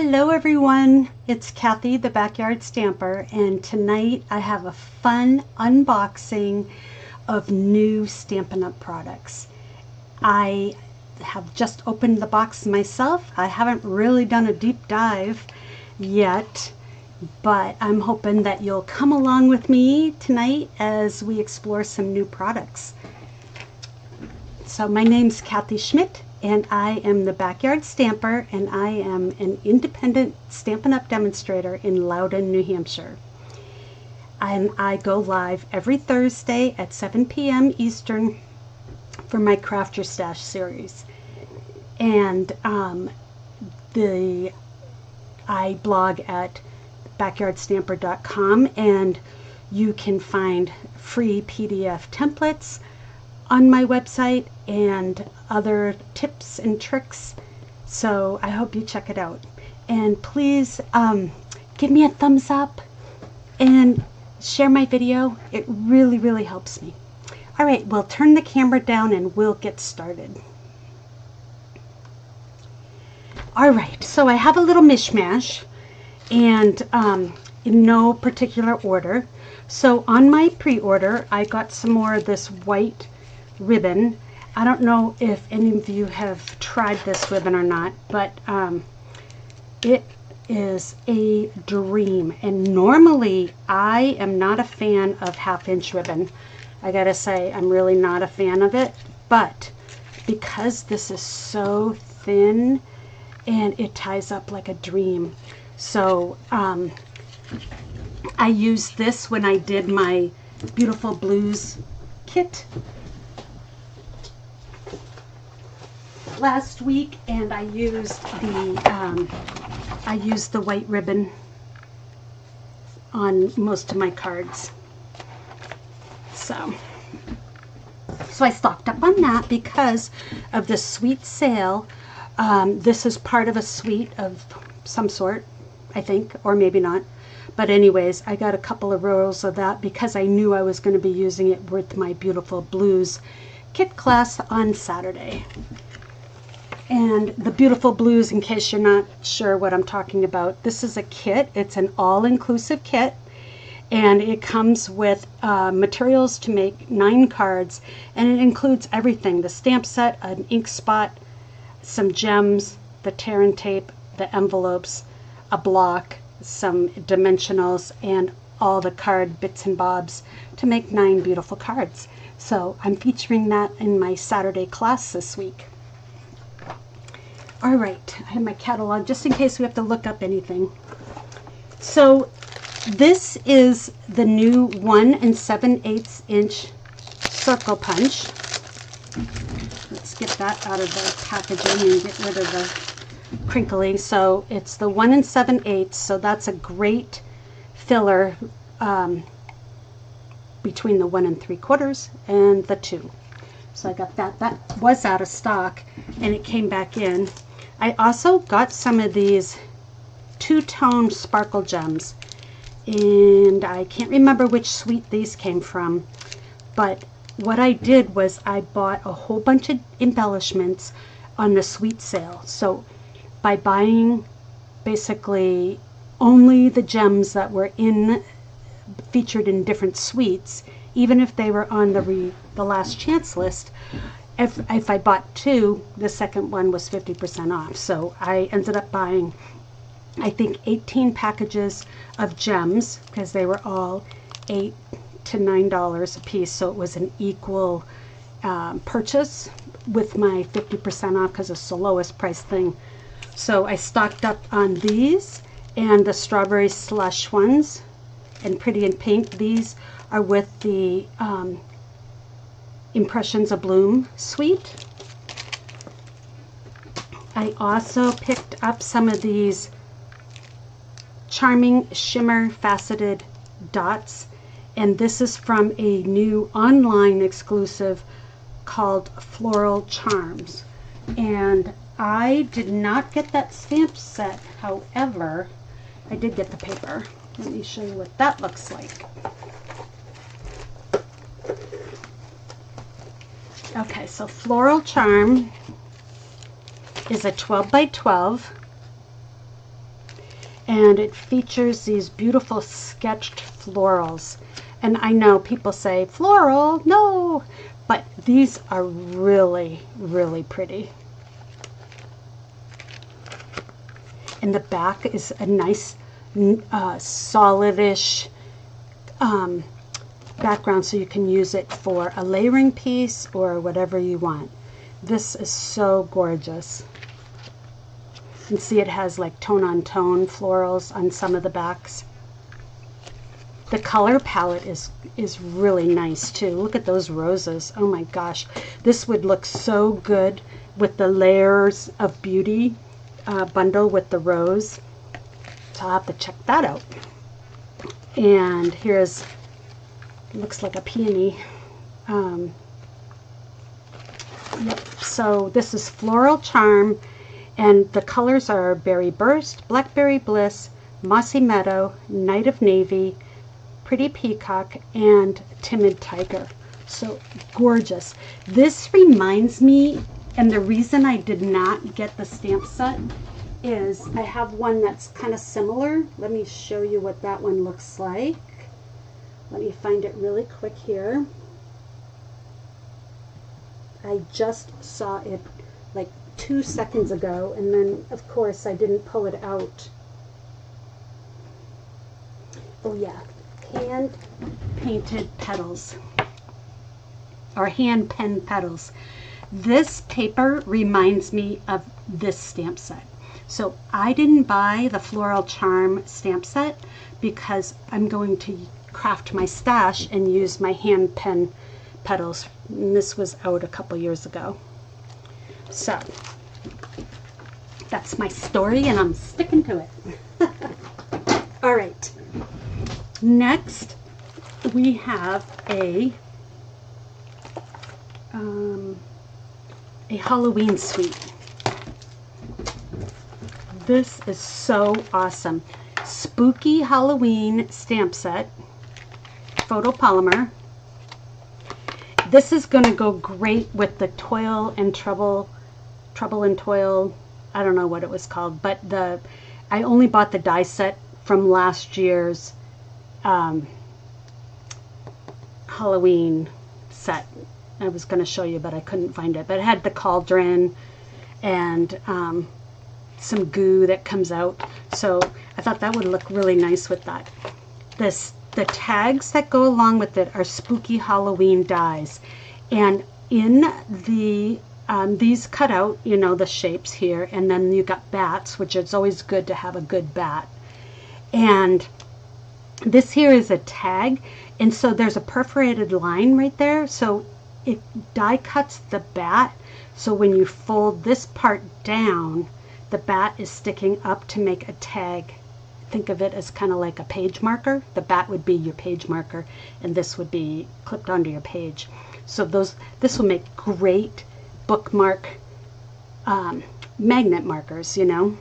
Hello everyone, it's Kathy the Backyard Stamper, and tonight I have a fun unboxing of new Stampin' Up! Products. I have just opened the box myself. I haven't really done a deep dive yet, but I'm hoping that you'll come along with me tonight as we explore some new products. So my name's Kathy Schmitt, and I am the Backyard Stamper, and I am an independent Stampin' Up! Demonstrator in Loudon, New Hampshire. And I go live every Thursday at 7 p.m. Eastern for my Craft Your Stash series. And I blog at backyardstamper.com, and you can find free PDF templates on my website and other tips and tricks, so I hope you check it out. And please give me a thumbs up and share my video. It really helps me. All right, we'll turn the camera down and we'll get started. All right, so I have a little mishmash, and in no particular order. So on my pre-order I got some more of this white ribbon. I don't know if any of you have tried this ribbon or not, but it is a dream. And normally I am not a fan of half-inch ribbon. I gotta say, I'm really not a fan of it, but because this is so thin and it ties up like a dream, so I used this when I did my Beautiful Blues kit last week, and I used the white ribbon on most of my cards. So I stocked up on that because of the sweet sale. This is part of a suite of some sort, I think, or maybe not. But anyways, I got a couple of rolls of that because I knew I was going to be using it with my Beautiful Blues kit class on Saturday. And the Beautiful Blues, in case you're not sure what I'm talking about, this is a kit. It's an all-inclusive kit, and it comes with materials to make 9 cards, and it includes everything: the stamp set, an ink spot, some gems, the tear and tape, the envelopes, a block, some dimensionals, and all the card bits and bobs to make 9 beautiful cards. So I'm featuring that in my Saturday class this week. All right, I have my catalog just in case we have to look up anything. So this is the new 1 7/8 inch circle punch. Let's get that out of the packaging and get rid of the crinkling. So it's the 1 7/8, so that's a great filler between the 1 3/4 and the 2. So I got that. That was out of stock and it came back in. I also got some of these two-tone sparkle gems, and I can't remember which suite these came from, but what I did was I bought a whole bunch of embellishments on the suite sale. So by buying basically only the gems that were featured in different suites, even if they were on the last chance list, if I bought 2, the second one was 50% off. So I ended up buying, I think, 18 packages of gems because they were all $8 to $9 a piece. So it was an equal purchase with my 50% off because it's the lowest price thing. So I stocked up on these and the strawberry slush ones, and Pretty in Pink. These are with the Impressions of Bloom suite. I also picked up some of these charming shimmer faceted dots, and this is from a new online exclusive called Floral Charms. And I did not get that stamp set, however I did get the paper. Let me show you what that looks like. Okay, so Floral Charm is a 12 by 12 and it features these beautiful sketched florals. And I know people say, floral, no, but these are really, really pretty. And the back is a nice, solidish background, so you can use it for a layering piece or whatever you want. This is so gorgeous. You can see it has like tone-on-tone florals on some of the backs. The color palette is really nice too. Look at those roses. Oh my gosh. This would look so good with the Layers of Beauty bundle with the rose. So I'll have to check that out. And here's, looks like a peony. Yep. So this is Floral Charm, and the colors are Berry Burst, Blackberry Bliss, Mossy Meadow, Night of Navy, Pretty Peacock, and Timid Tiger. So gorgeous. This reminds me, and the reason I did not get the stamp set is I have one that's kind of similar. Let me show you what that one looks like. Let me find it really quick here. I just saw it like 2 seconds ago, and then of course I didn't pull it out. Oh yeah, hand painted petals, or hand pen petals. This paper reminds me of this stamp set. So I didn't buy the Floral Charm stamp set because I'm going to craft my stash and use my hand pen petals. And this was out a couple years ago. So that's my story, and I'm sticking to it. All right. Next, we have a Halloween suite. This is so awesome. Spooky Halloween stamp set, photopolymer. This is going to go great with the Toil and Trouble and Toil, I don't know what it was called, but I only bought the die set from last year's Halloween set. I was going to show you, but I couldn't find it. But it had the cauldron and some goo that comes out. So I thought that would look really nice with that. The tags that go along with it are spooky Halloween dies. And in the these cut out, you know, the shapes here, and then you got bats, which is always good to have a good bat. And this here is a tag, and so there's a perforated line right there, so it die cuts the bat, so when you fold this part down, the bat is sticking up to make a tag. Think of it as kind of like a page marker. The bat would be your page marker, and this would be clipped onto your page. So this will make great bookmark magnet markers, you know,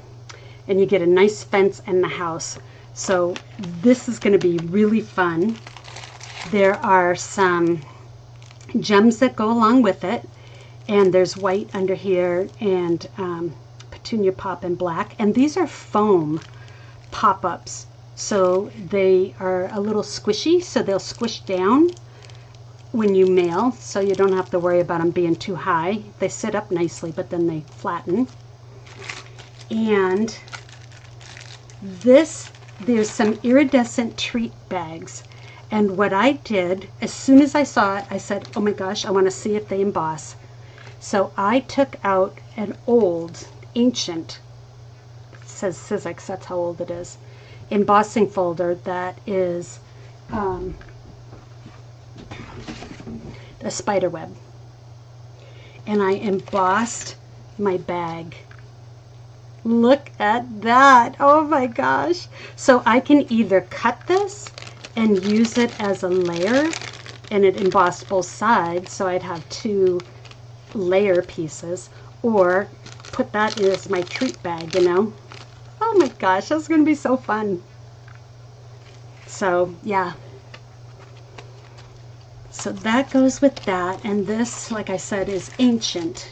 and you get a nice fence in the house. So this is going to be really fun. There are some gems that go along with it, and there's white under here, and petunia pop in black, and these are foam pop-ups, so they are a little squishy, so they'll squish down when you mail, so you don't have to worry about them being too high. They sit up nicely, but then they flatten. And there's some iridescent treat bags, and what I did, as soon as I saw it, I said, oh my gosh, I want to see if they emboss. So I took out an old, ancient, it says Sizzix, that's how old it is, embossing folder that is a spider web, and I embossed my bag. Look at that. Oh my gosh. So I can either cut this and use it as a layer, and it embossed both sides, so I'd have 2 layer pieces, or put that as my treat bag, you know. Oh my gosh, that's going to be so fun. So yeah, so that goes with that. And this, like I said, is ancient.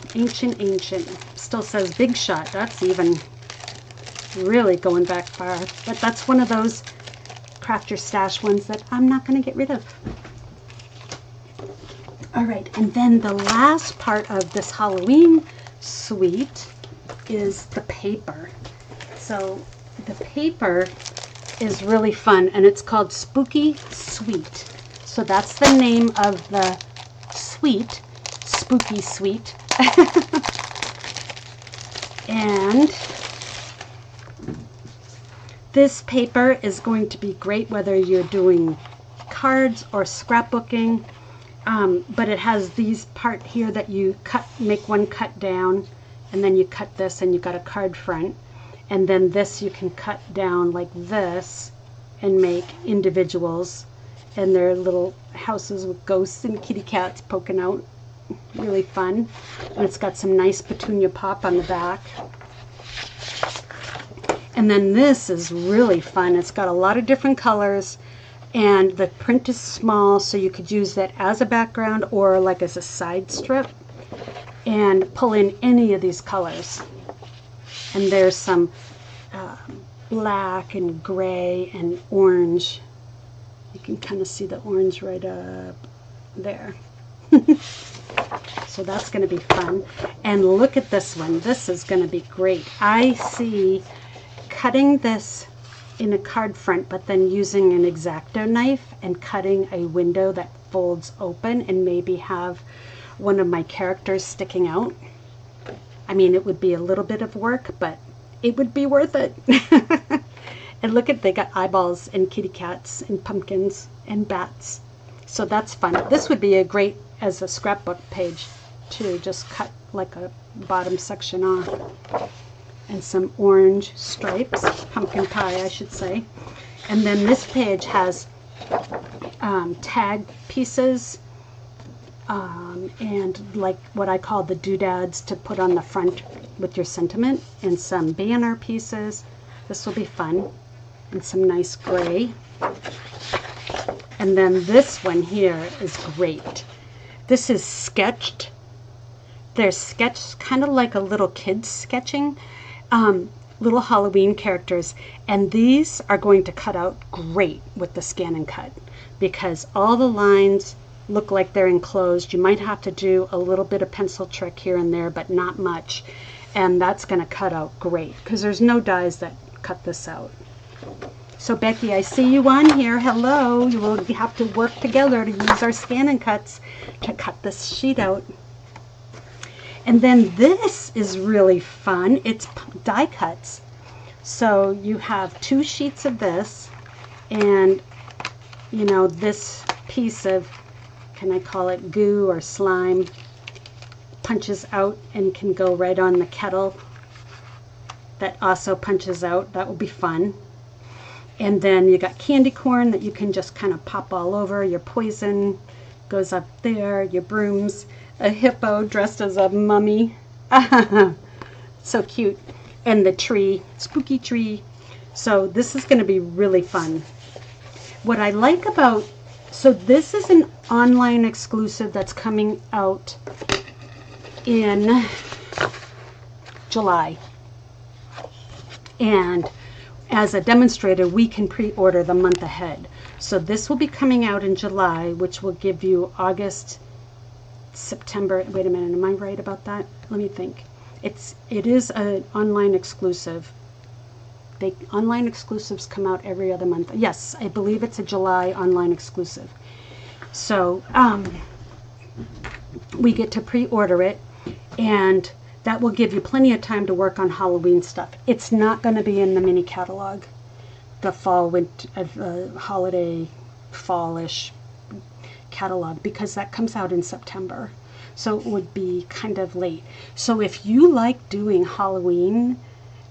Still says Big Shot. That's even really going back far. But that's one of those craft your stash ones that I'm not going to get rid of. All right, and then the last part of this Halloween suite is the paper. So the paper is really fun, and it's called Spooky Suite. So that's the name of the suite, Spooky Suite. And this paper is going to be great whether you're doing cards or scrapbooking, but it has these part here that you cut, make one cut down, and then you cut this and you got a card front, and then this you can cut down like this and make individuals, and they're little houses with ghosts and kitty cats poking out. Really fun. And it's got some nice petunia pop on the back. And then this is really fun. It's got a lot of different colors, and the print is small, so you could use that as a background or like as a side strip and pull in any of these colors. And there's some black and gray and orange. You can kind of see the orange right up there. So that's going to be fun. And look at this one. This is going to be great. I see cutting this in a card front, but then using an X-Acto knife and cutting a window that folds open and maybe have one of my characters sticking out. I mean, it would be a little bit of work, but it would be worth it. And look at, they got eyeballs and kitty cats and pumpkins and bats. So that's fun. This would be a great as a scrapbook page too. Just cut like a bottom section off. And some orange stripes, pumpkin pie I should say. And then this page has tag pieces and like what I call the doodads to put on the front with your sentiment, and some banner pieces. This will be fun. And some nice gray. And then this one here is great. This is sketched. They're sketched kind of like a little kid's sketching. Little Halloween characters, and these are going to cut out great with the scan and cut because all the lines look like they're enclosed. You might have to do a little bit of pencil trick here and there, but not much, and that's going to cut out great because there's no dies that cut this out. So Becky, I see you on here. Hello. You will have to work together to use our scan and cuts to cut this sheet out. And then this is really fun. It's die cuts. So you have 2 sheets of this, and you know, this piece of, can I call it goo or slime, punches out and can go right on the kettle. That also punches out. That will be fun. And then you got candy corn that you can just kind of pop all over. Your poison goes up there. Your brooms. A hippo dressed as a mummy. So cute. And the tree, spooky tree. So this is going to be really fun. What I like about, so this is an online exclusive that's coming out in July. And as a demonstrator, we can pre-order the month ahead. So this will be coming out in July, which will give you August, September. Wait a minute, am I right about that? Let me think. It is an online exclusive. Online exclusives come out every other month. Yes, I believe it's a July online exclusive. So we get to pre-order it, and that will give you plenty of time to work on Halloween stuff. It's not going to be in the mini catalog, the fall, winter, holiday, fallish catalog, because that comes out in September. So it would be kind of late. So if you like doing Halloween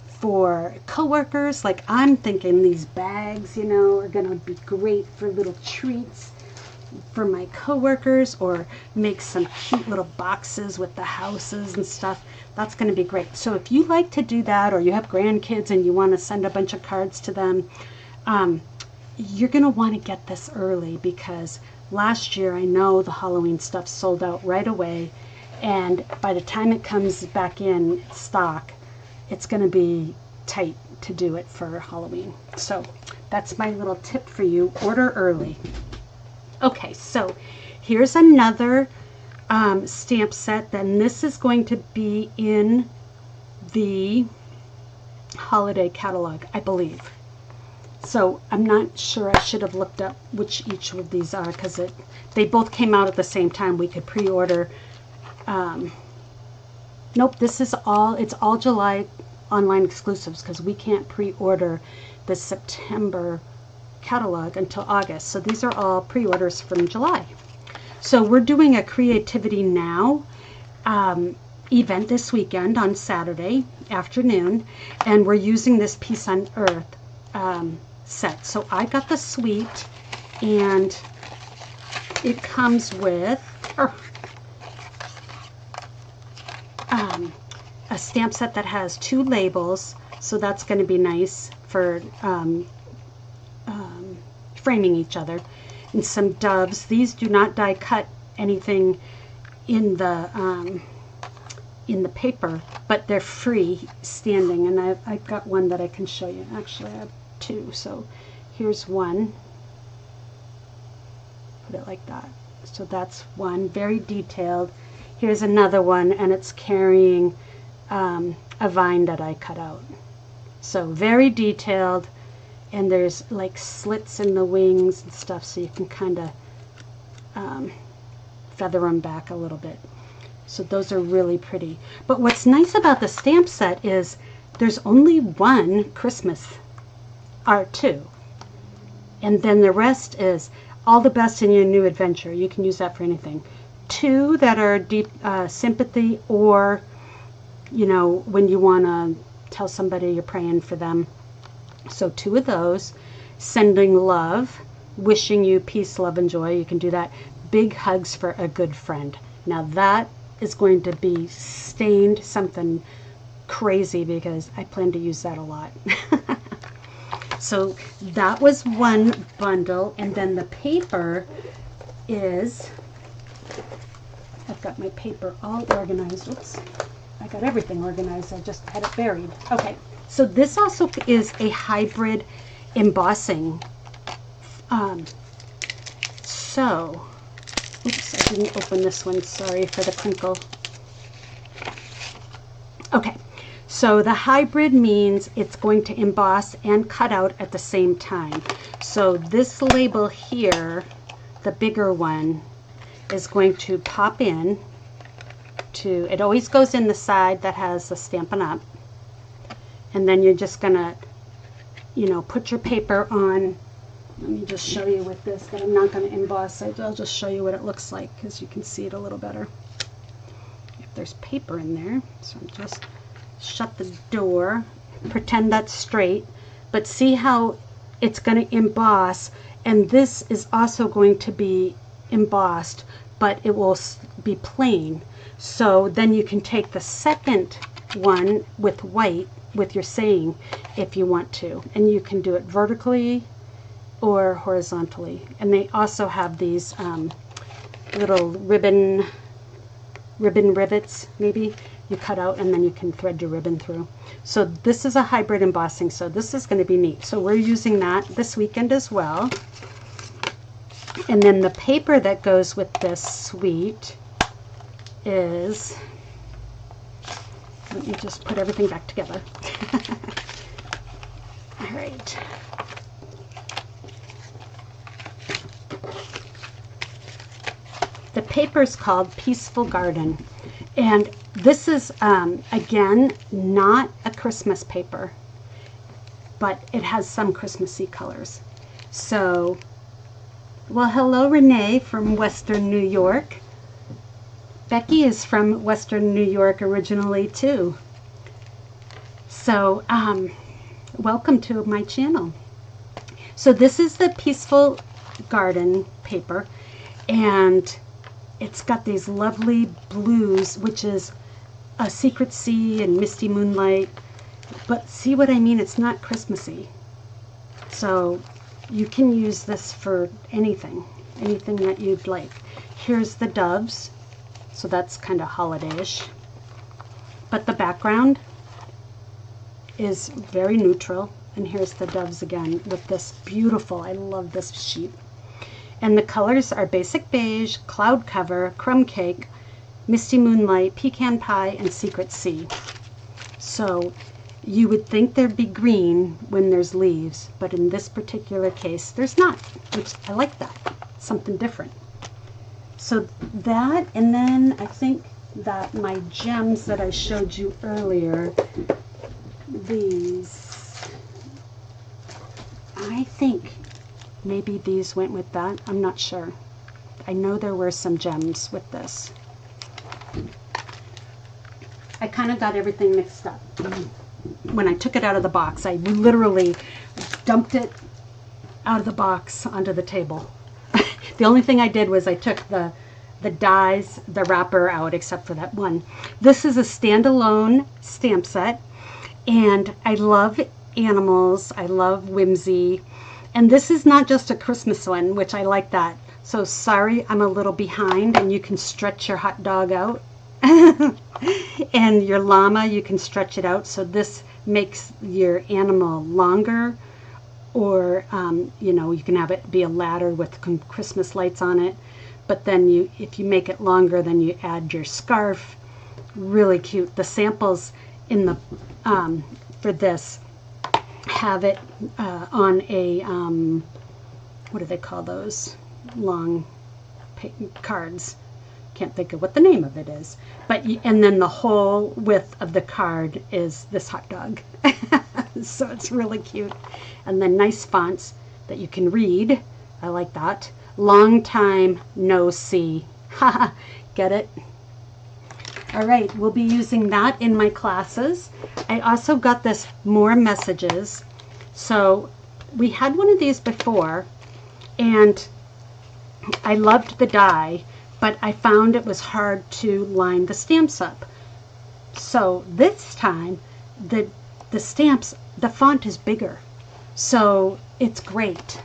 for coworkers, like I'm thinking these bags, you know, are going to be great for little treats for my coworkers, or make some cute little boxes with the houses and stuff. That's going to be great. So if you like to do that, or you have grandkids and you want to send a bunch of cards to them, you're going to want to get this early, because last year I know the Halloween stuff sold out right away, and by the time it comes back in stock, it's going to be tight to do it for Halloween. So that's my little tip for you. Order early. Okay, so here's another stamp set. Then this is going to be in the holiday catalog, I believe. So I'm not sure. I should have looked up which each of these are, because they both came out at the same time. We could pre-order. Nope, this is it's all July online exclusives, because we can't pre-order the September catalog until August. So these are all pre-orders from July. So we're doing a Creativity Now event this weekend on Saturday afternoon, and we're using this Peace on Earth set. So I got the suite, and it comes with a stamp set that has 2 labels, so that's going to be nice for framing each other, and some doves. These do not die cut anything in the paper, but they're free standing, and I've got one that I can show you. Actually, I have 2. So here's one. Put it like that. So that's one, very detailed. Here's another one, and it's carrying a vine that I cut out. So very detailed, and there's like slits in the wings and stuff, so you can kind of feather them back a little bit. So those are really pretty. But what's nice about the stamp set is there's only one Christmas art, 2, and then the rest is all the best in your new adventure. You can use that for anything. 2 that are deep sympathy, or you know, when you want to tell somebody you're praying for them. So 2 of those. Sending love, wishing you peace, love, and joy. You can do that. Big hugs for a good friend. Now that is going to be stained something crazy, because I plan to use that a lot. So that was one bundle, and then the paper is, I've got my paper all organized. Oops, I got everything organized, I just had it buried. Okay, so this also is a hybrid embossing. So, oops, I didn't open this one, sorry for the crinkle. Okay, so the hybrid means it's going to emboss and cut out at the same time. So this label here, the bigger one, is going to pop in to, it always goes in the side that has the Stampin' Up, and then you're just gonna, you know, put your paper on. Let me just show you with this, but I'm not going to emboss it. I'll just show you what it looks like, because you can see it a little better if there's paper in there. So I'm just shut the door, pretend that's straight, but see how it's going to emboss, and this is also going to be embossed, but it will be plain. So then you can take the second one with white with your saying if you want to, and you can do it vertically or horizontally. And they also have these little ribbon rivets, maybe you cut out, and then you can thread your ribbon through. So this is a hybrid embossing, so this is going to be neat. So we're using that this weekend as well. And then the paper that goes with this suite is, let me just put everything back together. All right. The paper is called Peaceful Garden, and this is again not a Christmas paper, but it has some Christmassy colors. So, well, hello Renee from Western New York. Becky is from Western New York originally too. So welcome to my channel. So this is the Peaceful Garden paper, and it's got these lovely blues, which is a secret sea and misty moonlight. But see what I mean? It's not Christmassy. So you can use this for anything that you'd like. Here's the doves. So that's kind of holiday-ish. But the background, is very neutral. And here's the doves again with this beautiful, I love this sheet. And the colors are Basic Beige, Cloud Cover, Crumb Cake, Misty Moonlight, Pecan Pie, and Secret Sea. So you would think there'd be green when there's leaves, but in this particular case, there's not, which I like that. Something different. So that, and then I think that my gems that I showed you earlier, these, I think maybe these went with that. I'm not sure. I know there were some gems with this. I kind of got everything mixed up. When I took it out of the box, I literally dumped it out of the box onto the table. The only thing I did was I took the dies, the wrapper out, except for that one. This is a standalone stamp set, and I love animals. I love whimsy. And this is not just a Christmas one, which I like that. So sorry, I'm a little behind, and you can stretch your hot dog out. And your llama, you can stretch it out. So this makes your animal longer, or you know, you can have it be a ladder with Christmas lights on it. But then if you make it longer, then you add your scarf. Really cute. The samples in the for this have it on a what do they call those long cards? Can't think of what the name of it is. But and then the whole width of the card is this hot dog. So it's really cute. And then nice fonts that you can read. I like that. Long time no see. Haha, get it? All right, we'll be using that in my classes. I also got this more messages. So we had one of these before, and I loved the die, but I found it was hard to line the stamps up. So this time, the stamps, the font is bigger. So it's great.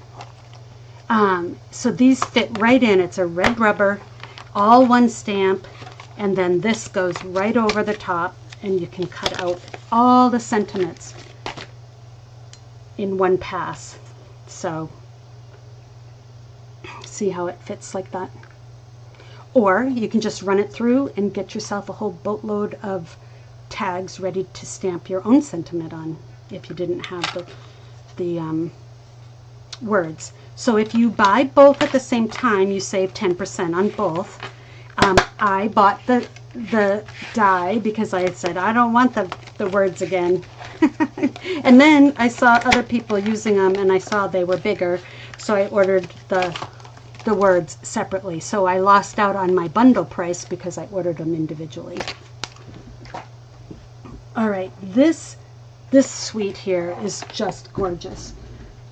So these fit right in. It's a red rubber, all one stamp, and then this goes right over the top, and you can cut out all the sentiments in one pass. So see how it fits like that? Or you can just run it through and get yourself a whole boatload of tags ready to stamp your own sentiment on if you didn't have the words. So if you buy both at the same time, you save 10% on both. I bought the die because I had said I don't want the words again. And then I saw other people using them, and I saw they were bigger, so I ordered the words separately. So I lost out on my bundle price because I ordered them individually. All right, this suite here is just gorgeous.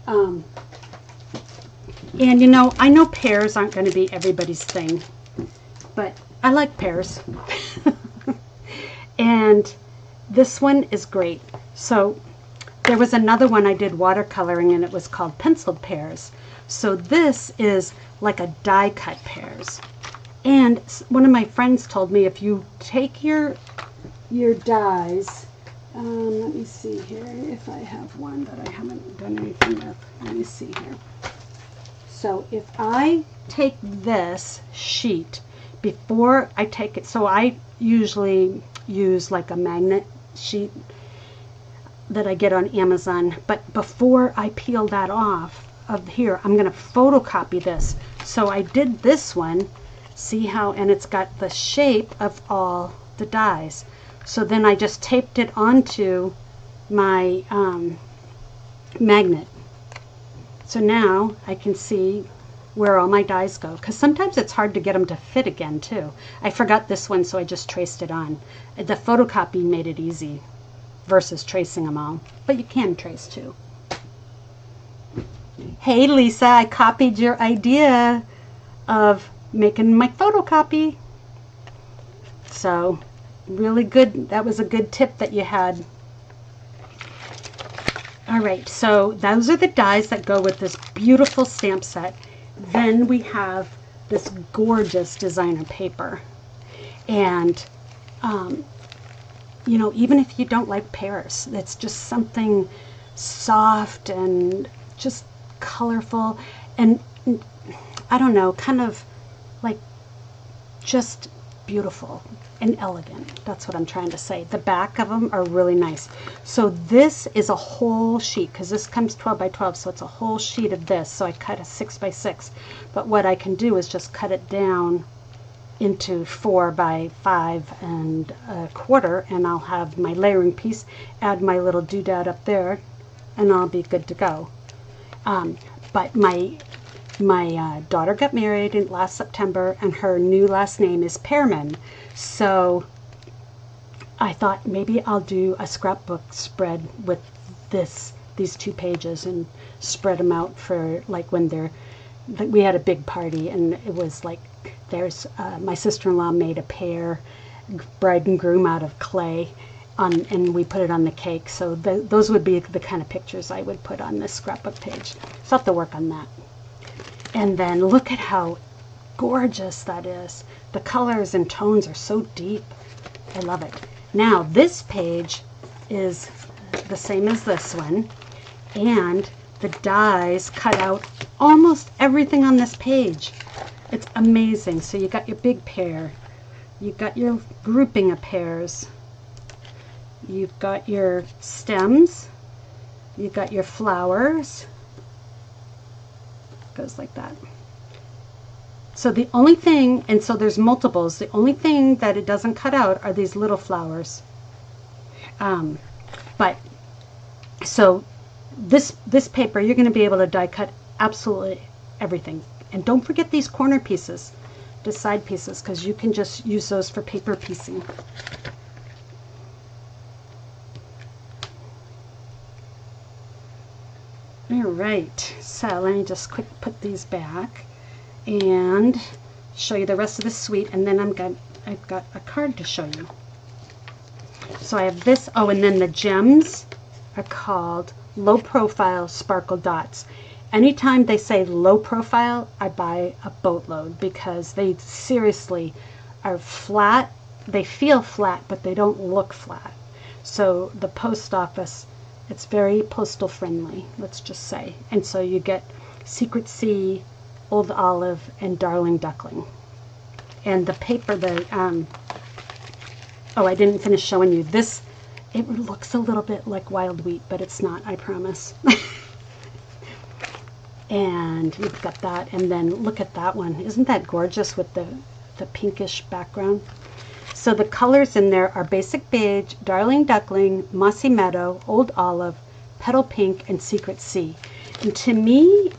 And you know, I know pears aren't going to be everybody's thing, but I like pears. And this one is great. So there was another one I did watercoloring, and it was called Penciled Pears. So this is like a die cut pears. And one of my friends told me if you take your dies, let me see here if I have one that I haven't done anything with. Let me see here. So if I take this sheet before I take it, so I usually use like a magnet sheet that I get on Amazon, but before I peel that off of here, I'm going to photocopy this. So I did this one, see how, and it's got the shape of all the dies. So then I just taped it onto my magnet. So now I can see where all my dies go, because sometimes it's hard to get them to fit again too. I forgot this one, so I just traced it on. The photocopy made it easy versus tracing them all, but you can trace too. Hey Lisa, I copied your idea of making my photocopy. So really good. That was a good tip that you had. All right, so those are the dies that go with this beautiful stamp set. Then we have this gorgeous designer paper. And you know, even if you don't like pears, it's just something soft and just colorful and I don't know, kind of like just beautiful and elegant. That's what I'm trying to say. The back of them are really nice. So this is a whole sheet, because this comes 12 by 12, so it's a whole sheet of this. So I cut a 6 by 6. But what I can do is just cut it down into 4 by 5 and a quarter, and I'll have my layering piece, add my little doodad up there, and I'll be good to go. But my daughter got married in last September, and her new last name is Pearman. So I thought maybe I'll do a scrapbook spread with these 2 pages and spread them out for like when we had a big party, and it was like my sister-in-law made a pair, bride and groom, out of clay, and we put it on the cake. So those would be the kind of pictures I would put on this scrapbook page. So I'll have to work on that. And then look at how gorgeous that is. The colors and tones are so deep. I love it. Now this page is the same as this one, and the dies cut out almost everything on this page. It's amazing. So you got your big pear, you got your grouping of pears, you've got your stems, you've got your flowers. Goes like that. So the only thing, and so there's multiples, the only thing that it doesn't cut out are these little flowers. But so this paper, you're going to be able to die cut absolutely everything. And don't forget these corner pieces, the side pieces, because you can just use those for paper piecing. All right, so let me just quick put these back and show you the rest of the suite, and then I've got a card to show you. So I have this, oh, and then the gems are called low profile sparkle dots. Anytime they say low profile, I buy a boatload, because they seriously are flat. They feel flat, but they don't look flat. So the post office, it's very postal friendly, let's just say. And so you get Secret Sea, Old Olive, and Darling Duckling. And the paper, oh, I didn't finish showing you this. It looks a little bit like wild wheat, but it's not, I promise. And you've got that, and then look at that one. Isn't that gorgeous with the pinkish background? So the colors in there are Basic Beige, Darling Duckling, Mossy Meadow, Old Olive, Petal Pink, and Secret Sea. And to me,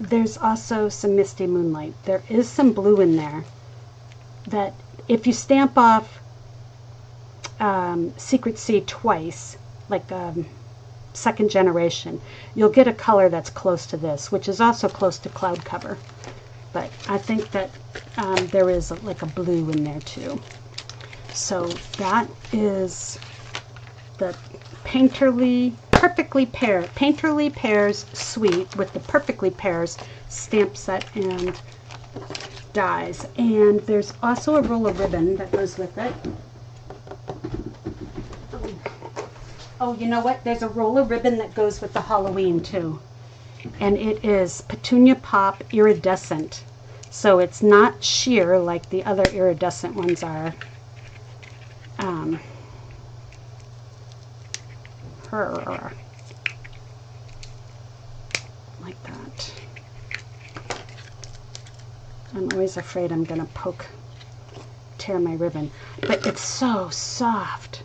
there's also some Misty Moonlight. There is some blue in there that if you stamp off Secret Sea twice, like second generation, you'll get a color that's close to this, which is also close to Cloud Cover. But I think that there is like a blue in there too. So that is the Painterly Pairs suite with the Perfectly Pairs stamp set and dies. And there's also a roll of ribbon that goes with it. Oh, you know what? There's a roll of ribbon that goes with the Halloween too. And it is Petunia Pop Iridescent. So it's not sheer like the other iridescent ones are. Like that. I'm always afraid I'm going to tear my ribbon. But it's so soft.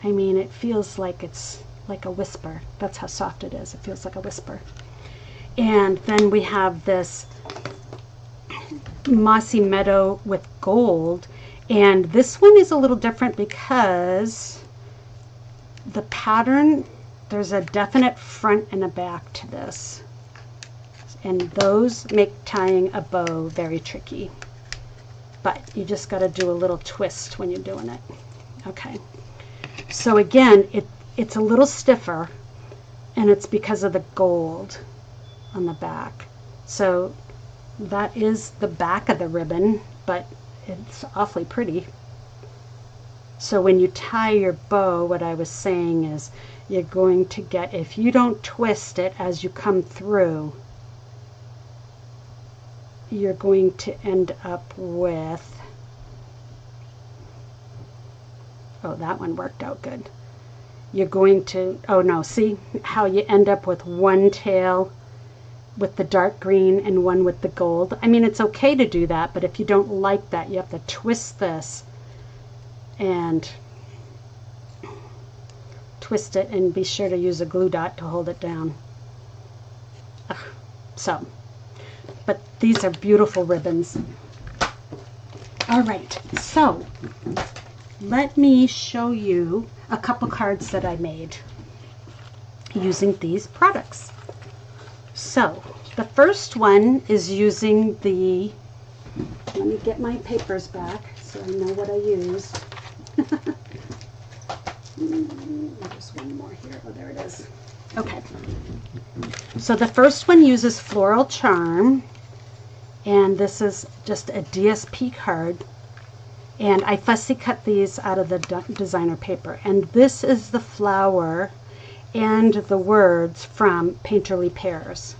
I mean, it feels like it's like a whisper. That's how soft it is. It feels like a whisper. And then we have this Mossy Meadow with gold. And this one is a little different because the pattern, there's a definite front and a back to this. And those make tying a bow very tricky. But you just got to do a little twist when you're doing it. Okay. So again, it's a little stiffer, and it's because of the gold on the back. So that is the back of the ribbon, but it's awfully pretty. So when you tie your bow, what I was saying is you're going to get, if you don't twist it as you come through, you're going to end up with, oh, that one worked out good. You're going to, oh no, see how you end up with one tail with the dark green and one with the gold? I mean, it's okay to do that, but if you don't like that, you have to twist this and twist it, and be sure to use a glue dot to hold it down. So, but these are beautiful ribbons. All right, so let me show you a couple cards that I made using these products. So the first one is using the, let me get my papers back so I know what I used. There's one more here. Oh, there it is. Okay. So the first one uses Floral Charm, and this is just a DSP card. And I fussy cut these out of the designer paper. And this is the flower and the words from Painterly Pears.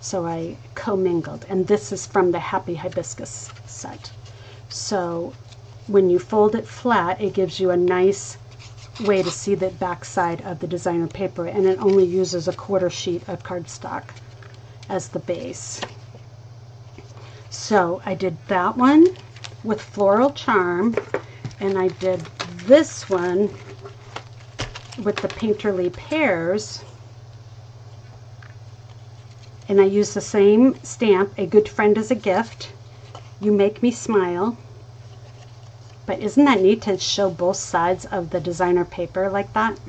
So I commingled. And this is from the Happy Hibiscus set. So when you fold it flat, it gives you a nice way to see the back side of the designer paper, and it only uses a 1/4 sheet of cardstock as the base. So I did that one with Floral Charm, and I did this one with the Painterly Pears, and I used the same stamp, A Good Friend is a Gift, You Make Me Smile. But isn't that neat to show both sides of the designer paper like that?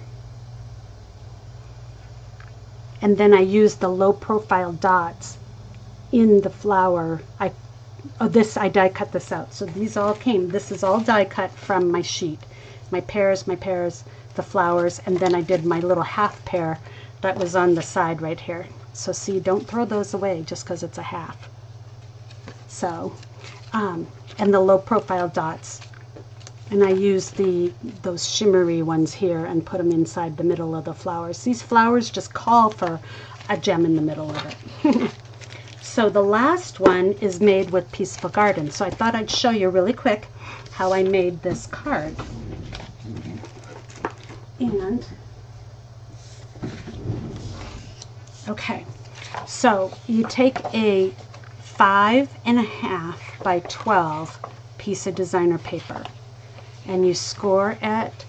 And then I used the low profile dots in the flower. I die cut this out. So these all came, this is all die cut from my sheet. My pears, the flowers, and then I did my little half pear that was on the side right here. So see, don't throw those away just because it's a half. So, and the low profile dots. And I used those shimmery ones here and put them inside the middle of the flowers. These flowers just call for a gem in the middle of it. So the last one is made with Peaceful Garden. So I thought I'd show you really quick how I made this card. And, okay, so you take a 5.5 by 12 piece of designer paper, and you score at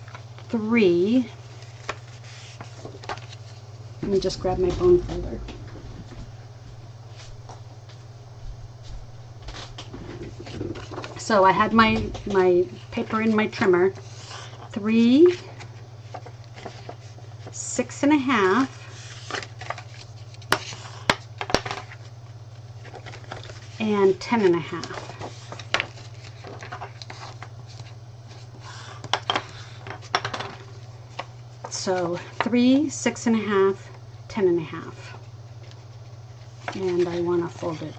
3. Let me just grab my bone folder. So I had my paper in my trimmer. 3, 6.5, and 10.5. So 3, 6.5, 10.5. And I want to fold it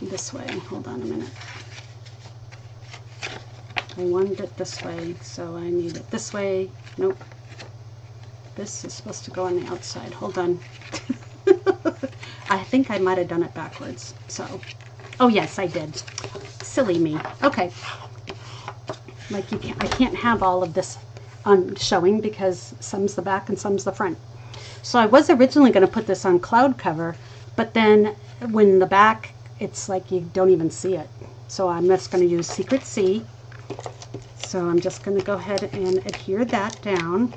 this way. Hold on a minute. I wanted it this way, so I need it this way. Nope. This is supposed to go on the outside. Hold on. I think I might have done it backwards. So, oh yes, I did. Silly me. Okay. Like I can't have all of this on showing because some's the back and some's the front. So I was originally going to put this on cloud cover, but then when the back, it's like you don't even see it. So I'm just going to use Secret C. So I'm just going to go ahead and adhere that down.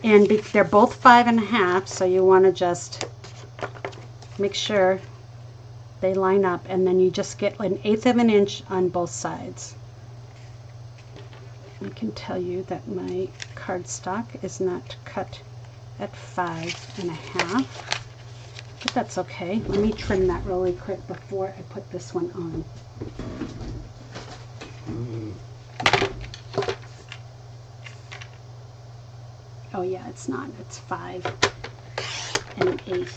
And they're both 5.5, so you want to just make sure they line up, and then you just get 1/8 of an inch on both sides. I can tell you that my cardstock is not cut at 5.5, but that's okay. Let me trim that really quick before I put this one on. Oh yeah, it's not. It's 5 1/8.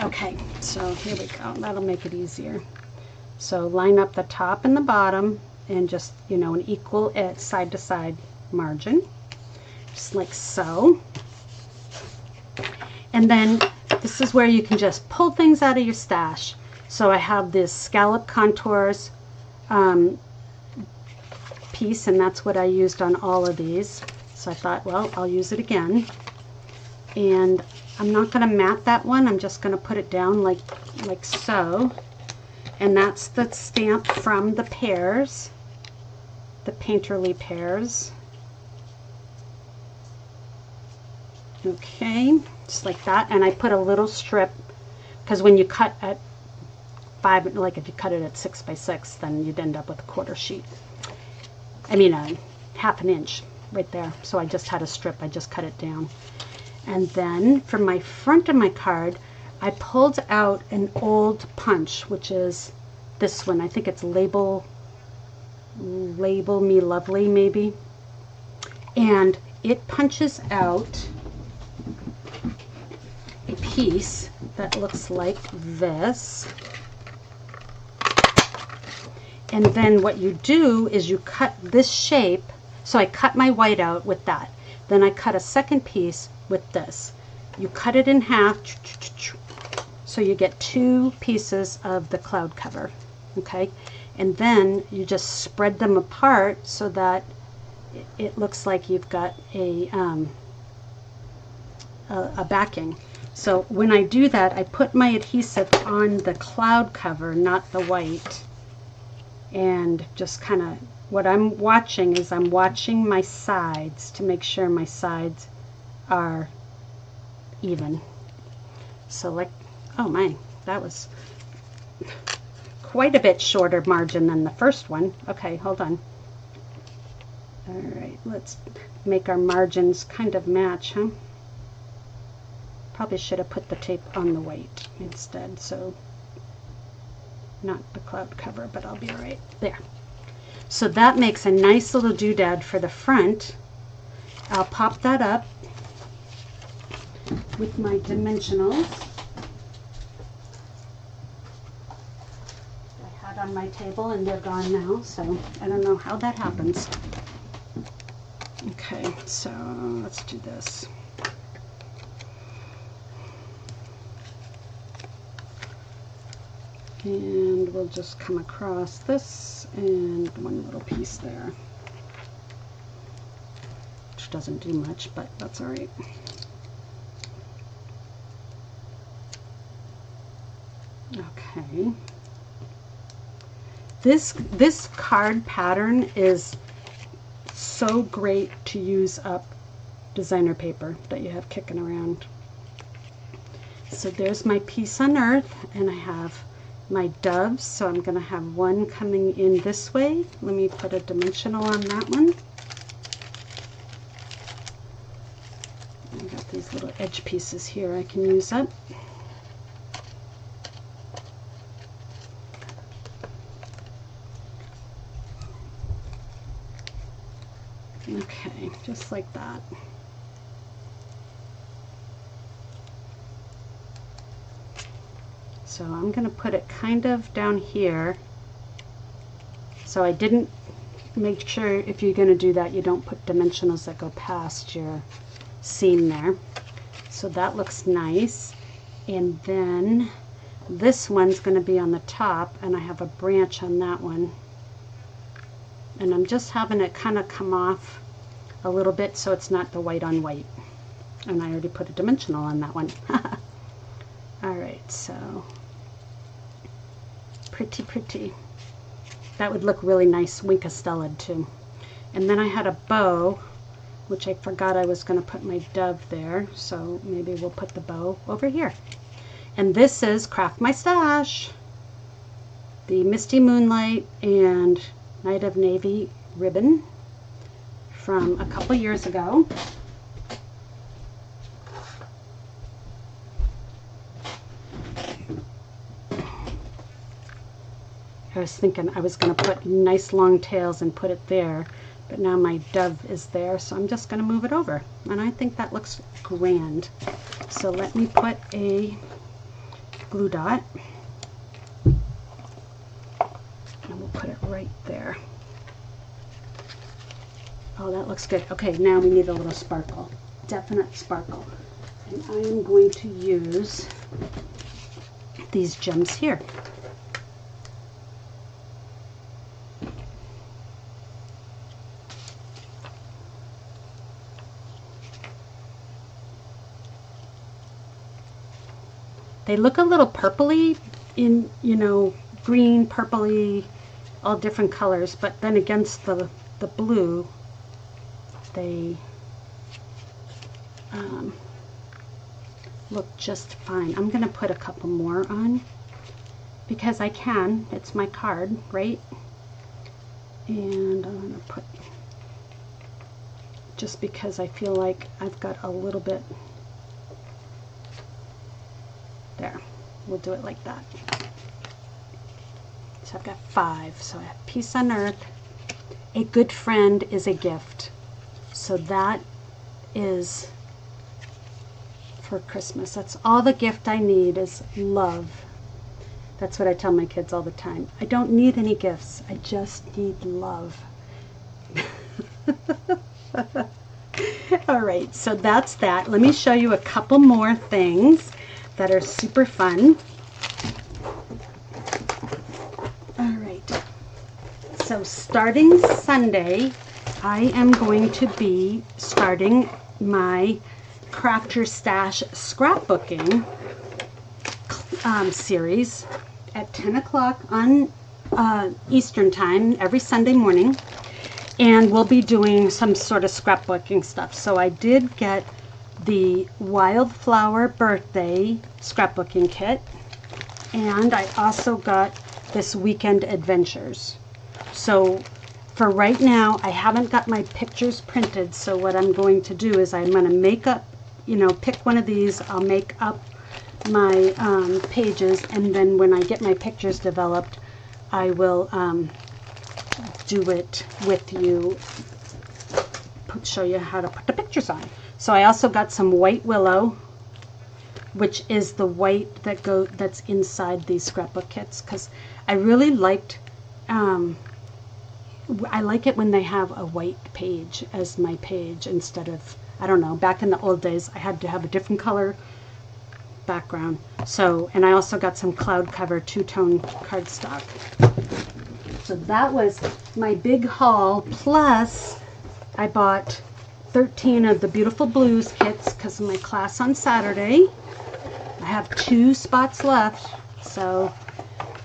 Okay, so here we go. That'll make it easier. So line up the top and the bottom and just, you know, an equal side to side margin, just like so. And then this is where you can just pull things out of your stash. So I have this scallop contours piece, and that's what I used on all of these. So I thought, well, I'll use it again. And I'm not going to mat that one. I'm just going to put it down like so. And that's the stamp from the pears, the painterly pears. Okay, just like that. And I put a little strip, because when you cut at 5, like if you cut it at 6 by 6, then you'd end up with a quarter sheet. I mean a half an inch right there. So I just had a strip, I just cut it down. And then for my front of my card, I pulled out an old punch, which is this one. I think it's Label Me Lovely, maybe. And it punches out a piece that looks like this. And then what you do is you cut this shape. So I cut my white out with that. Then I cut a second piece with this. You cut it in half, so you get 2 pieces of the cloud cover, okay? And then you just spread them apart so that it looks like you've got a backing. So when I do that, I put my adhesive on the cloud cover, not the white, and just kind of, what I'm watching is I'm watching my sides to make sure my sides are even. So like, oh my, that was quite a bit shorter margin than the first one. Okay, hold on. All right, let's make our margins kind of match, huh? Probably should have put the tape on the white instead, so not the cloud cover, but I'll be all right. There. So that makes a nice little doodad for the front. I'll pop that up with my dimensionals I had on my table, and they're gone now, so I don't know how that happens. Okay, so let's do this. And we'll just come across this and one little piece there, which doesn't do much, but that's all right. Okay. This card pattern is so great to use up designer paper that you have kicking around. So there's my piece on earth, and I have my doves, so I'm going to have one coming in this way. Let me put a dimensional on that one. I got these little edge pieces here I can use up. Okay, just like that. So I'm going to put it kind of down here. So I didn't make sure, if you're going to do that, you don't put dimensionals that go past your seam there. So that looks nice. And then this one's going to be on the top, and I have a branch on that one. And I'm just having it kind of come off a little bit so it's not the white on white. And I already put a dimensional on that one. Alright, so pretty. That would look really nice Wink-a-Stella'd too. And then I had a bow, which I forgot I was going to put my dove there, so maybe we'll put the bow over here. And this is Craft My Stash, the Misty Moonlight and Night of Navy ribbon from a couple years ago. I was thinking I was going to put nice long tails and put it there, but now my dove is there, so I'm just going to move it over, and I think that looks grand. So let me put a glue dot. And we'll put it right there. Oh, that looks good. Okay, now we need a little sparkle. Definite sparkle. And I am going to use these gems here. They look a little purpley in, you know, green, purpley, all different colors, but then against the blue, they look just fine. I'm going to put a couple more on because I can. It's my card, right? And I'm going to put, just because I feel like I've got a little bit there. We'll do it like that. So I've got 5. So I have peace on earth. A good friend is a gift. So that is for Christmas. That's all the gift I need is love. That's what I tell my kids all the time. I don't need any gifts. I just need love. All right, so that's that. Let me show you a couple more things that are super fun. All right, so starting Sunday, I am going to be starting my Craft Your Stash scrapbooking series at 10 o'clock on Eastern time every Sunday morning, and we'll be doing some sort of scrapbooking stuff. So I did get the Wildflower Birthday scrapbooking kit, and I also got this Weekend Adventures. So for right now, I haven't got my pictures printed, so what I'm going to do is I'm going to make up, you know, pick one of these, I'll make up my pages, and then when I get my pictures developed, I will do it with you, show you how to put the pictures on. So I also got some white willow, which is the white that's inside these scrapbook kits, because I really liked, I like it when they have a white page as my page instead of, I don't know, back in the old days I had to have a different color background. So, and I also got some cloud cover two-tone cardstock. So that was my big haul, plus I bought 13 of the Beautiful Blues kits because of my class on Saturday. I have 2 spots left, so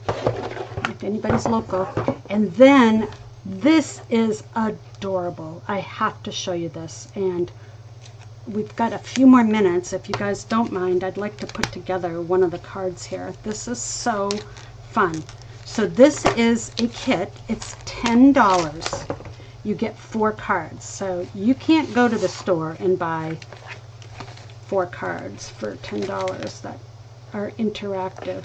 if anybody's local. And then this is adorable. I have to show you this, and we've got a few more minutes. If you guys don't mind, I'd like to put together one of the cards here. This is so fun. So this is a kit. It's $10. You get 4 cards. So you can't go to the store and buy 4 cards for $10 that are interactive.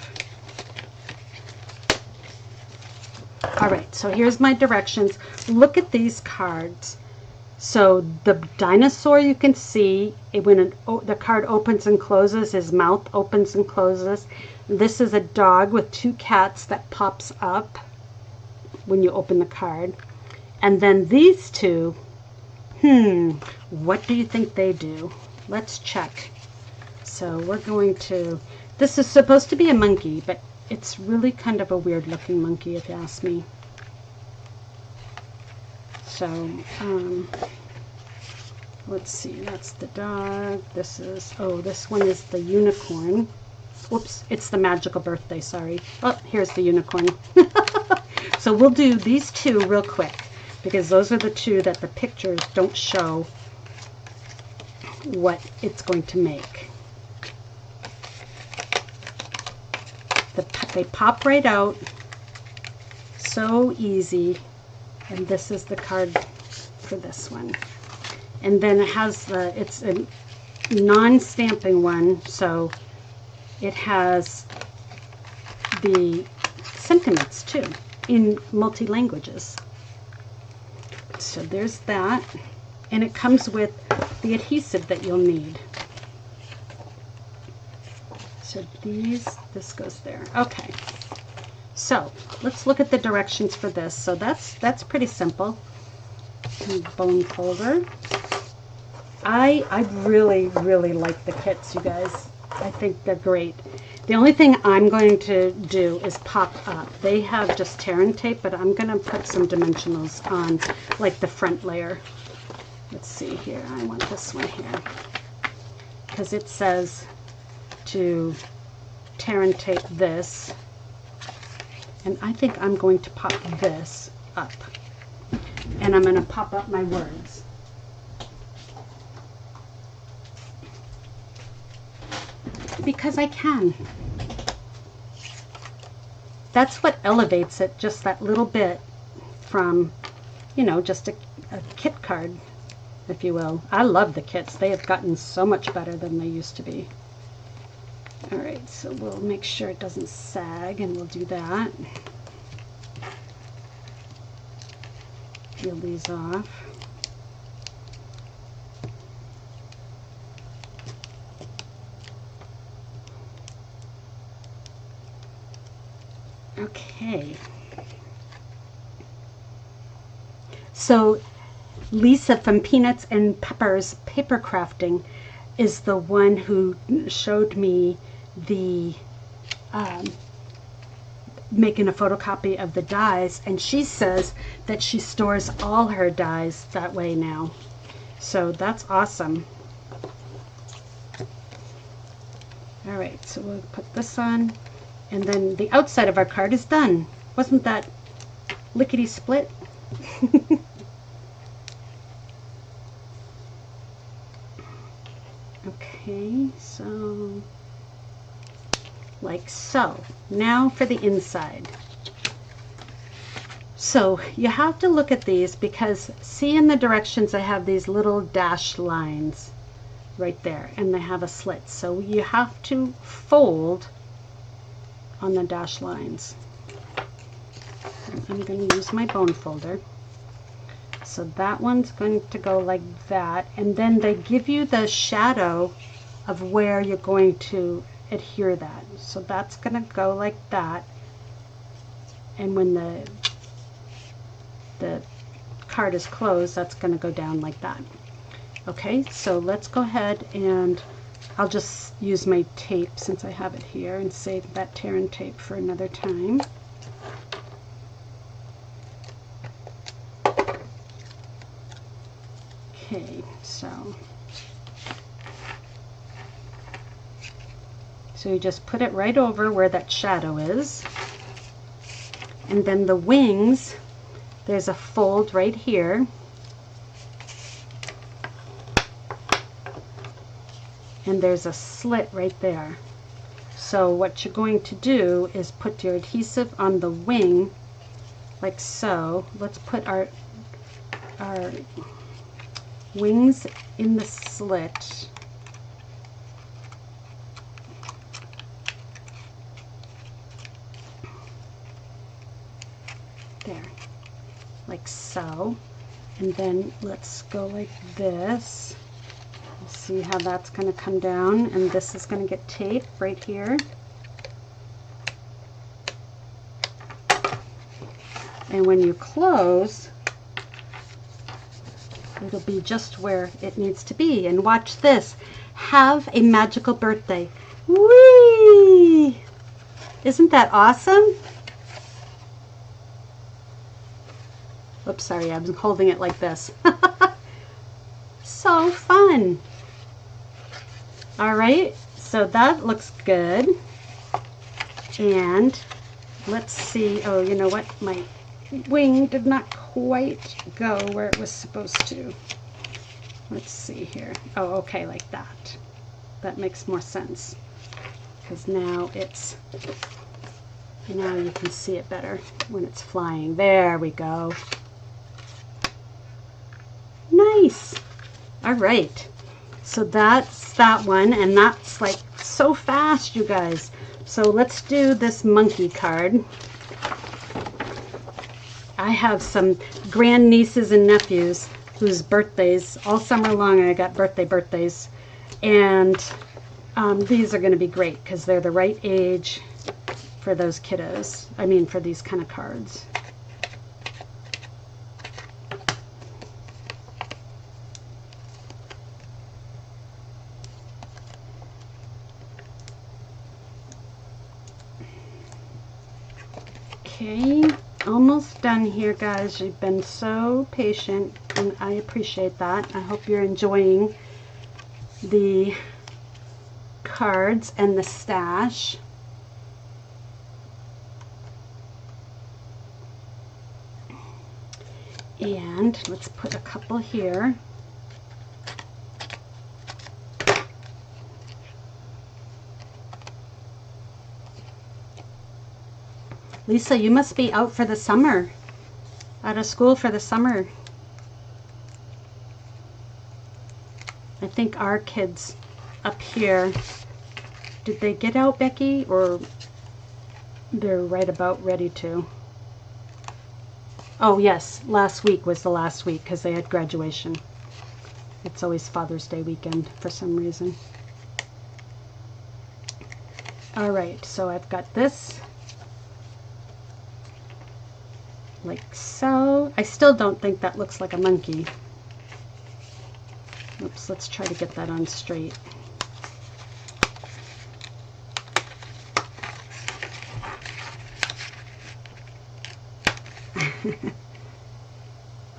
All right, so here's my directions. Look at these cards. So the dinosaur, you can see when the card opens and closes, his mouth opens and closes. This is a dog with 2 cats that pops up when you open the card. And then these 2, what do you think they do? Let's check. So we're going to, this is supposed to be a monkey, but it's really kind of a weird looking monkey if you ask me. So, let's see, that's the dog. This is, oh, this one is the unicorn. Whoops, it's the magical birthday, sorry. Oh, here's the unicorn. So we'll do these 2 real quick, because those are the 2 that the pictures don't show what it's going to make. They pop right out, so easy. And this is the card for this one. And then it has it's a non-stamping one, so it has the sentiments too in multi-languages. So there's that, and it comes with the adhesive that you'll need. So So this goes there. Okay. So let's look at the directions for this. So that's pretty simple. Bone folder. I really, really like the kits, you guys. I think they're great. The only thing I'm going to do is pop up. They have just tear and tape, but I'm going to put some dimensionals on, like the front layer. Let's see here. I want this one here, because it says to tear and tape this, and I think I'm going to pop this up, and I'm going to pop up my words. Because I can. That's what elevates it, just that little bit from, you know, just a kit card, if you will. I love the kits. They have gotten so much better than they used to be. All right, so we'll make sure it doesn't sag, and we'll do that. Peel these off. Okay. So Lisa from Peanuts and Peppers Paper Crafting is the one who showed me the making a photocopy of the dies, and she says that she stores all her dies that way now. So that's awesome. All right, so we'll put this on, and then the outside of our card is done. Wasn't that lickety split? Okay, so like so. Now for the inside. So you have to look at these, because see in the directions I have these little dashed lines right there, and they have a slit. So you have to fold on the dashed lines. I'm going to use my bone folder. So that one's going to go like that, and then they give you the shadow of where you're going to adhere that. So that's going to go like that, and when the card is closed, that's going to go down like that. Okay, so let's go ahead, and I'll just use my tape since I have it here, and save that tear and tape for another time. Okay, so you just put it right over where that shadow is, and then the wings, there's a fold right here, and there's a slit right there. So what you're going to do is put your adhesive on the wing like so. Let's put our wings in the slit. There, like so. And then let's go like this. See how that's going to come down, and this is going to get taped right here. And when you close, it'll be just where it needs to be. And watch this. Have a magical birthday. Whee! Isn't that awesome? Oops, sorry, I'm holding it like this. So fun. All right, so that looks good. And let's see. Oh, you know what? My wing did not quite go where it was supposed to. Let's see here. Oh, okay, like that. That makes more sense, because now it's, now you can see it better when it's flying. There we go. Nice. All right, so that's that one, and that's like so fast, you guys. So let's do this monkey card. I have some grandnieces and nephews whose birthdays all summer long. I got birthdays, and These are going to be great because they're the right age for those kiddos. I mean, for these kind of cards. Okay, almost done here, guys. You've been so patient, and I appreciate that. I hope you're enjoying the cards and the stash. And let's put a couple here. Lisa, you must be out for the summer, out of school for the summer. I think our kids up here, did they get out, Becky, or they're right about ready to? Oh yes, last week was the last week because they had graduation. It's always Father's Day weekend for some reason. All right, so I've got this like so. I still don't think that looks like a monkey. Oops, let's try to get that on straight.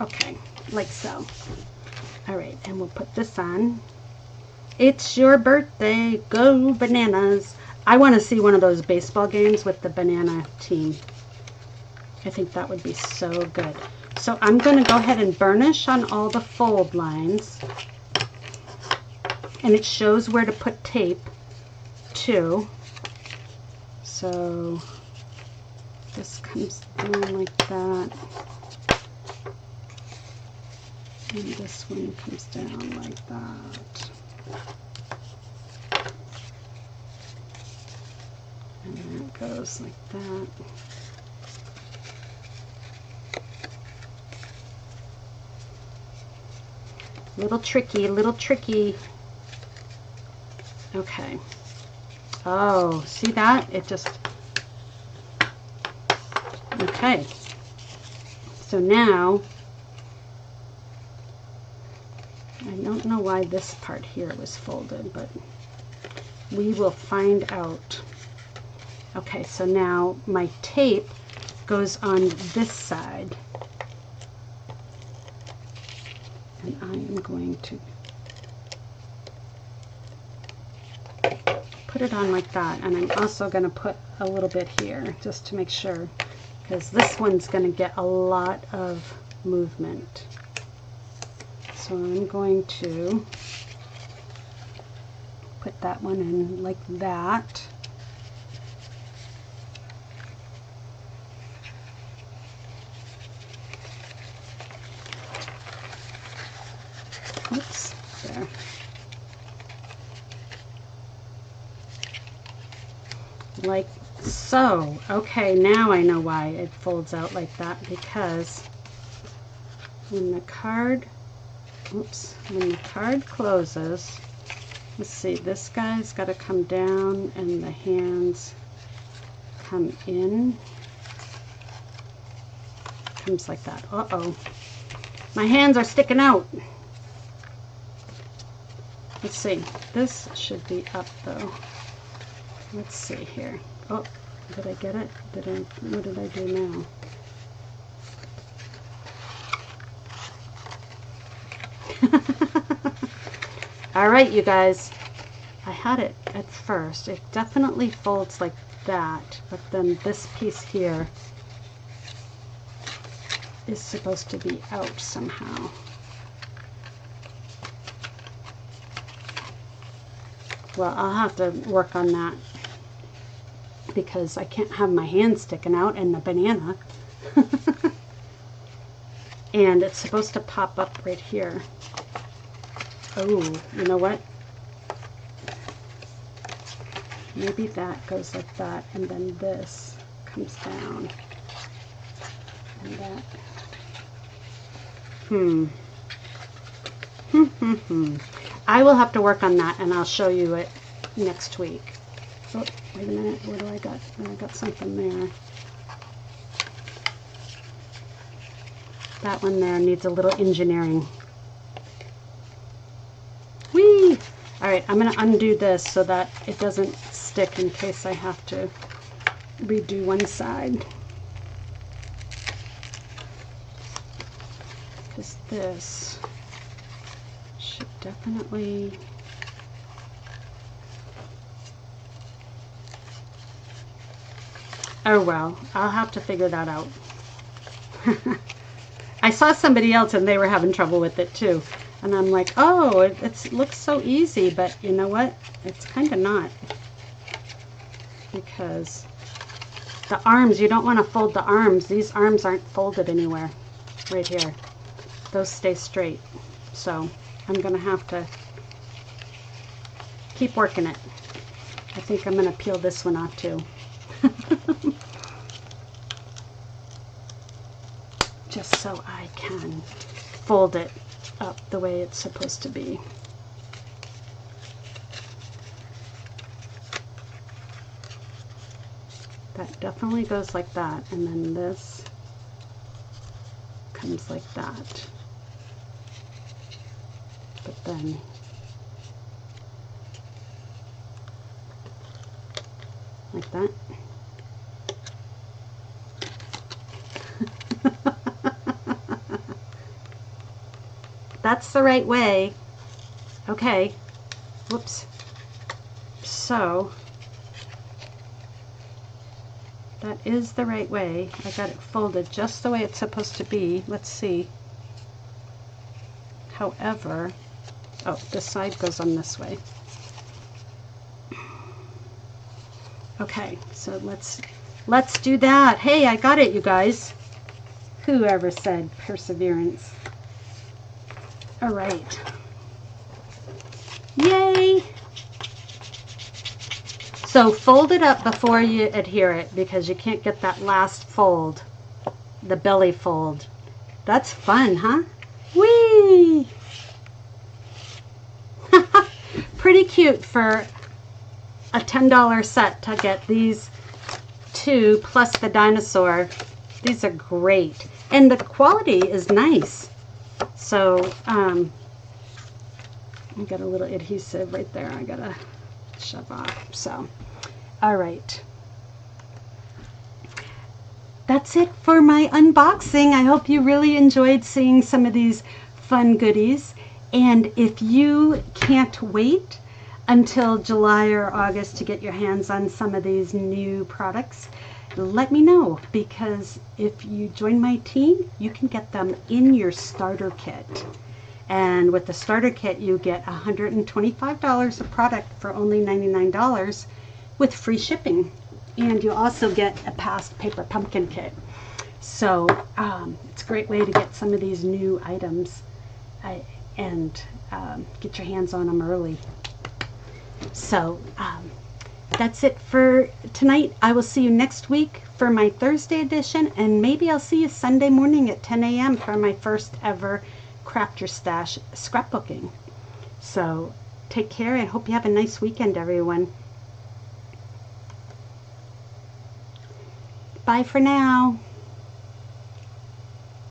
Okay, like so. All right, and we'll put this on. It's your birthday, go bananas. I want to see one of those baseball games with the banana team. I think that would be so good. So I'm going to go ahead and burnish on all the fold lines. And it shows where to put tape too. So this comes down like that. And this one comes down like that. And then it goes like that. Little tricky, little tricky. Okay. Oh, see that? It just... Okay. So now, I don't know why this part here was folded, but we will find out. Okay, so now my tape goes on this side. And I am going to put it on like that, and I'm also going to put a little bit here just to make sure, because this one's going to get a lot of movement. So I'm going to put that one in like that. Oops, there. Like so. Okay, now I know why it folds out like that, because when the card, oops, when the card closes, let's see, this guy's got to come down and the hands come in. Comes like that. Uh-oh. My hands are sticking out. Let's see. This should be up though. Let's see here. Oh, did I get it? What did I do now? All right, you guys. I had it at first. It definitely folds like that, but then this piece here is supposed to be out somehow. Well, I'll have to work on that because I can't have my hand sticking out in the banana. And it's supposed to pop up right here. Oh, you know what? Maybe that goes like that, and then this comes down. And that. I will have to work on that, and I'll show you it next week. Oh, wait a minute, what do I got? I got something there. That one there needs a little engineering. Whee! Alright, I'm going to undo this so that it doesn't stick in case I have to redo one side. Because this should definitely... Oh well, I'll have to figure that out. I saw somebody else and they were having trouble with it too. And I'm like, oh, it looks so easy, but you know what? It's kind of not. Because the arms, you don't want to fold the arms. These arms aren't folded anywhere. Right here. Those stay straight. So I'm going to have to keep working it. I think I'm going to peel this one off too. Just so I can fold it up the way it's supposed to be. That definitely goes like that, and then this comes like that. But then like that. That's the right way. Okay. Whoops. So, that is the right way. I got it folded just the way it's supposed to be. Let's see. However, oh, this side goes on this way. Okay, so let's do that. Hey, I got it, you guys. Whoever said perseverance. All right. Yay! So fold it up before you adhere it because you can't get that last fold, the belly fold. That's fun, huh? Whee! Pretty cute for a $10 set to get these two plus the dinosaur. These are great. And the quality is nice. So, I got a little adhesive right there I gotta shove off. So, all right. That's it for my unboxing. I hope you really enjoyed seeing some of these fun goodies. And if you can't wait until July or August to get your hands on some of these new products, let me know, because if you join my team, you can get them in your starter kit. And with the starter kit, you get $125 of product for only $99 with free shipping. And you also get a past paper pumpkin kit. So it's a great way to get some of these new items and get your hands on them early. So that's it for tonight. I will see you next week for my Thursday edition, and maybe I'll see you Sunday morning at 10 a.m. for my first ever Craft Your Stash scrapbooking. So take care and hope you have a nice weekend, everyone. Bye for now.